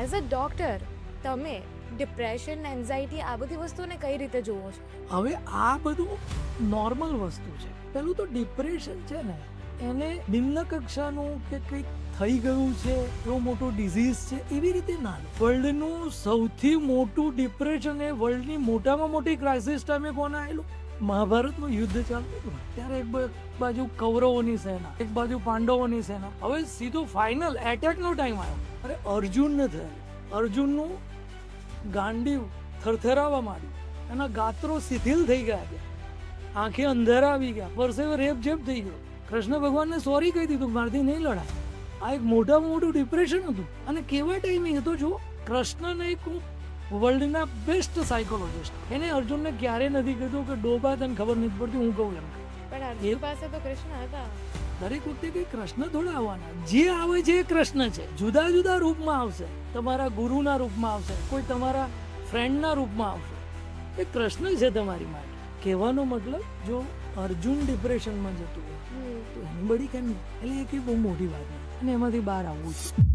As a doctor તમે depression anxiety આ બધી વસ્તુને કઈ રીતે જુઓ છો? હવે આ બધું નોર્મલ વસ્તુ છે. પેલું તો ડિપ્રેશન છે ને એને નિમ્ન કક્ષાનું કે કંઈક થઈ ગયું છે એવું મોટું ડિઝીઝ છે એવી રીતે ના લો. વર્લ્ડનું સૌથી મોટું ડિપ્રેશન એ વર્લ્ડની મોટામાં મોટી ક્રાઇસિસ ટાઈમે કોને આવેલું? મહાભારતનું યુદ્ધ ચાલતું હતું ત્યારે એક બાજુ કૌરવોની સેના, એક બાજુ પાંડવોની સેના. હવે સીધો ફાઇનલ એટેકનો ટાઈમ આવ્યો. અરે અર્જુનને થયેલું, અર્જુનનું ગાંડીવ થરથરાવા માંડ્યું, એના ગાત્રો શિથિલ થઈ ગયા છે, આંખે અંધારા આવી ગયા, પરસેવે રેપઝેપ થઈ ગયો. કૃષ્ણ ભગવાનને સોરી કહી દીધું, મારથી નહીં લડાય. આ એક મોટામાં મોટું ડિપ્રેશન હતું. અને કેવા ટાઈમિંગ હતો જો, કૃષ્ણને એક વર્લ્ડના બેસ્ટ સાયકોલોજિસ્ટ, એને અર્જુનને ક્યારે નથી કીધું કે ડોબા તને ખબર નથી પડતી, હું કહું એમ. પણ અર્જુન પાસે તો કૃષ્ણ હતા. દરેક વખતે કઈ કૃષ્ણ થોડા આવવાના, જે આવે છે એ કૃષ્ણ છે. જુદા જુદા રૂપમાં આવશે, તમારા ગુરુના રૂપમાં આવશે, કોઈ તમારા ફ્રેન્ડના રૂપમાં આવશે. એ કૃષ્ણ છે તમારી માટે. કહેવાનો મતલબ જો અર્જુન ડિપ્રેશનમાં જતું હોય તો એની બડી કેમ નહીં, એટલે એ કઈ બહુ મોટી વાત નહીં અને એમાંથી બહાર આવવું છે.